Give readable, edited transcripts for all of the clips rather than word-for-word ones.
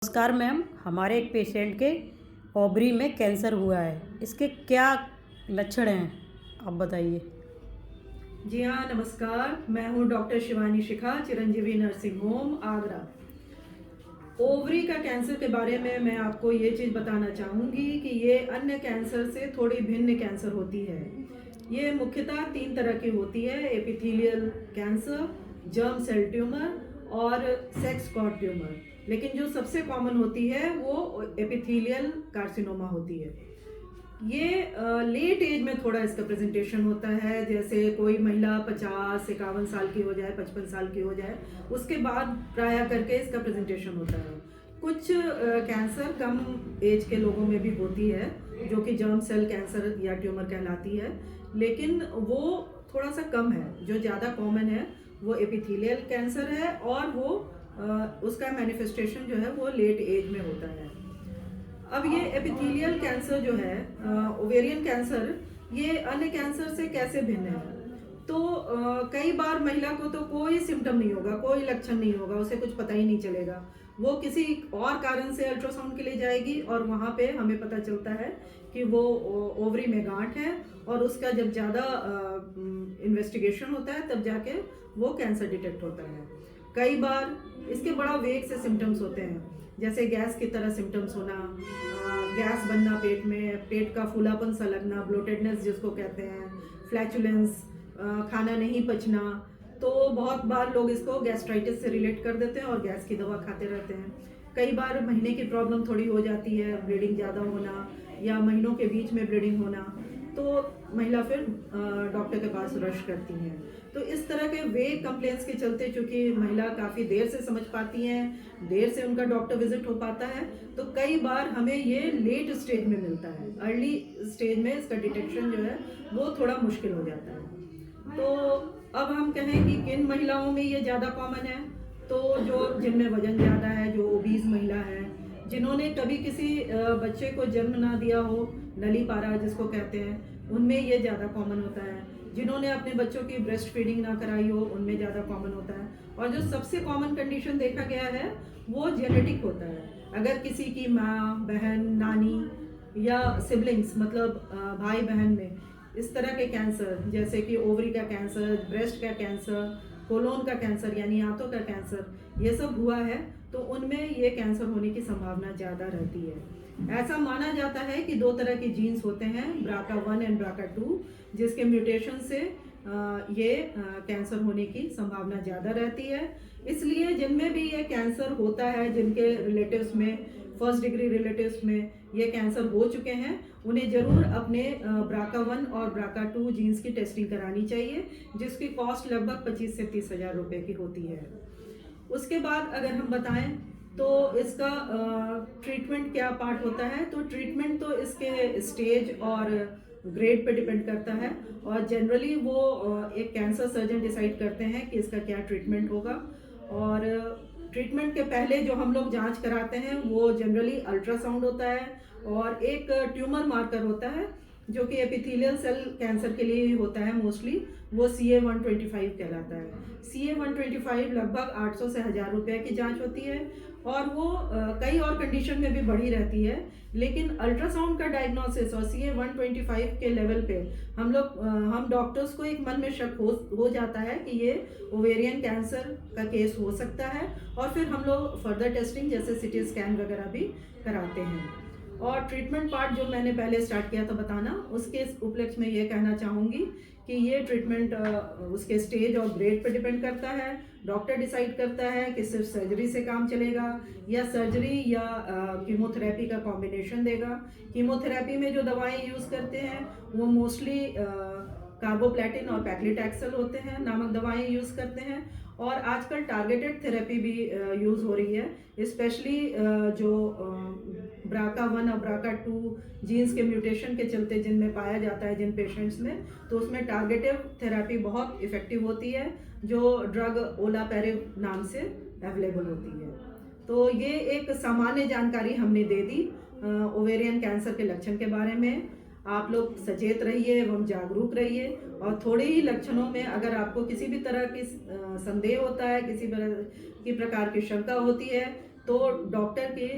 नमस्कार मैम, हमारे एक पेशेंट के ओवरी में कैंसर हुआ है। इसके क्या लक्षण हैं, आप बताइए। जी हाँ, नमस्कार। मैं हूँ doctor Shivani Shikha, Chiranjeevi nursing home, Agra. Ovary का कैंसर के बारे में मैं आपको ये चीज़ बताना चाहूँगी कि ये अन्य कैंसर से थोड़ी भिन्न कैंसर होती है। ये मुख्यतः 3 तरह की होती है: epithelial cancer, germ cell tumour और सेक्स कॉर्ड ट्यूमर। लेकिन जो सबसे कॉमन होती है वो एपिथेलियल कार्सिनोमा होती है। ये लेट एज में थोड़ा इसका प्रेजेंटेशन होता है, जैसे कोई महिला 50-51 साल की हो जाए, 55 साल की हो जाए, उसके बाद प्राय करके इसका प्रेजेंटेशन होता है। कुछ कैंसर कम एज के लोगों में भी होती है, जो कि जर्म सेल कैंसर या ट्यूमर कहलाती है, लेकिन वो थोड़ा सा कम है। जो ज़्यादा कॉमन है वो एपिथेलियल कैंसर है और वो उसका मैनिफेस्टेशन जो है वो लेट एज में होता है। अब ये एपिथेलियल कैंसर जो है, ओवेरियन कैंसर, ये अन्य कैंसर से कैसे भिन्न है? तो कई बार महिला को तो कोई सिम्टम नहीं होगा, कोई लक्षण नहीं होगा, उसे कुछ पता ही नहीं चलेगा। वो किसी और कारण से अल्ट्रासाउंड के लिए जाएगी और वहाँ पे हमें पता चलता है कि वो ओवरी में गांठ है, और उसका जब ज़्यादा इन्वेस्टिगेशन होता है तब जाके वो कैंसर डिटेक्ट होता है। कई बार इसके बड़ा वेग से सिम्टम्स होते हैं, जैसे गैस की तरह सिम्टम्स होना, गैस बनना पेट में, पेट का फूलापन सा लगना, ब्लोटेडनेस जिसको कहते हैं, फ्लैचुलेंस, खाना नहीं पचना। तो बहुत बार लोग इसको गैस्ट्राइटिस से रिलेट कर देते हैं और गैस की दवा खाते रहते हैं। कई बार महीने की प्रॉब्लम थोड़ी हो जाती है, ब्लीडिंग ज़्यादा होना या महीनों के बीच में ब्लीडिंग होना, तो महिला फिर डॉक्टर के पास रश करती हैं। तो इस तरह के वेग कंप्लेंट्स के चलते, चूँकि महिला काफ़ी देर से समझ पाती हैं, देर से उनका डॉक्टर विजिट हो पाता है, तो कई बार हमें ये लेट स्टेज में मिलता है। अर्ली स्टेज में इसका डिटेक्शन जो है वो थोड़ा मुश्किल हो जाता है। तो अब हम कहें कि किन महिलाओं में ये ज़्यादा कॉमन है, तो जो जिनमें वजन ज़्यादा है, जो ओबीज महिला है, जिन्होंने कभी किसी बच्चे को जन्म ना दिया हो, नली पारा जिसको कहते हैं, उनमें ये ज़्यादा कॉमन होता है। जिन्होंने अपने बच्चों की ब्रेस्ट फीडिंग ना कराई हो, उनमें ज़्यादा कॉमन होता है। और जो सबसे कॉमन कंडीशन देखा गया है वो जेनेटिक होता है। अगर किसी की माँ, बहन, नानी या सिबलिंग्स, मतलब भाई बहन में इस तरह के कैंसर, जैसे कि ओवरी का कैंसर, ब्रेस्ट का कैंसर, कोलोन का कैंसर यानी आंतों का कैंसर, ये सब हुआ है, तो उनमें ये कैंसर होने की संभावना ज़्यादा रहती है। ऐसा माना जाता है कि 2 तरह के जीन्स होते हैं, BRCA1 एंड BRCA2, जिसके म्यूटेशन से ये कैंसर होने की संभावना ज़्यादा रहती है। इसलिए जिनमें भी ये कैंसर होता है, जिनके रिलेटिव्स में, फर्स्ट डिग्री रिलेटिव्स में ये कैंसर हो चुके हैं, उन्हें ज़रूर अपने BRCA1 और BRCA2 जीन्स की टेस्टिंग करानी चाहिए, जिसकी कॉस्ट लगभग 25 से 30 हज़ार रुपये की होती है। उसके बाद अगर हम बताएं तो इसका ट्रीटमेंट क्या पार्ट होता है, तो ट्रीटमेंट तो इसके स्टेज और ग्रेड पे डिपेंड करता है, और जनरली वो एक कैंसर सर्जन डिसाइड करते हैं कि इसका क्या ट्रीटमेंट होगा। और ट्रीटमेंट के पहले जो हम लोग जांच कराते हैं वो जनरली अल्ट्रासाउंड होता है, और एक ट्यूमर मार्कर होता है जो कि एपिथेलियल सेल कैंसर के लिए ही होता है मोस्टली, वो CA-125 कहलाता है। CA-125 लगभग 800 से 1000 रुपये की जांच होती है, और वो कई और कंडीशन में भी बढ़ी रहती है। लेकिन अल्ट्रासाउंड का डायग्नोसिस और CA-125 के लेवल पे हम डॉक्टर्स को एक मन में शक हो जाता है कि ये ओवेरियन कैंसर का केस हो सकता है, और फिर हम लोग फर्दर टेस्टिंग जैसे CT स्कैन वगैरह भी कराते हैं। और ट्रीटमेंट पार्ट जो मैंने पहले स्टार्ट किया था बताना, उसके उपलक्ष्य में ये कहना चाहूँगी कि ये ट्रीटमेंट उसके स्टेज और ग्रेड पर डिपेंड करता है। डॉक्टर डिसाइड करता है कि सिर्फ सर्जरी से काम चलेगा या सर्जरी या कीमोथेरेपी का कॉम्बिनेशन देगा। कीमोथेरेपी में जो दवाएं यूज़ करते हैं वो मोस्टली कार्बोप्लेटिन और पैक्लिटैक्सेल होते हैं नामक दवाएं यूज़ करते हैं। और आजकल टारगेटेड थेरेपी भी यूज़ हो रही है, स्पेशली जो BRCA1 और BRCA2 जीन्स के म्यूटेशन के चलते जिनमें पाया जाता है जिन पेशेंट्स में, तो उसमें टारगेटेड थेरेपी बहुत इफ़ेक्टिव होती है, जो ड्रग ओलापेरिव नाम से अवेलेबल होती है। तो ये एक सामान्य जानकारी हमने दे दी ओवेरियन कैंसर के लक्षण के बारे में। आप लोग सचेत रहिए एवं जागरूक रहिए, और थोड़े ही लक्षणों में अगर आपको किसी भी तरह की संदेह होता है, किसी की प्रकार की शंका होती है, तो डॉक्टर के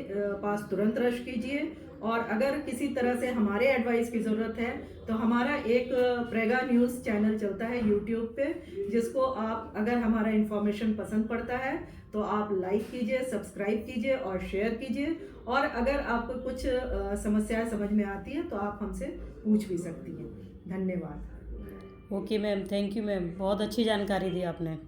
पास तुरंत रश कीजिए। और अगर किसी तरह से हमारे एडवाइस की ज़रूरत है तो हमारा एक प्रेगा न्यूज़ चैनल चलता है यूट्यूब पे, जिसको आप अगर हमारा इन्फॉर्मेशन पसंद पड़ता है तो आप लाइक कीजिए, सब्सक्राइब कीजिए और शेयर कीजिए। और अगर आपको कुछ समस्याएं समझ में आती है तो आप हमसे पूछ भी सकती हैं। धन्यवाद। Okay ma'am, thank you ma'am, बहुत अच्छी जानकारी दी आपने।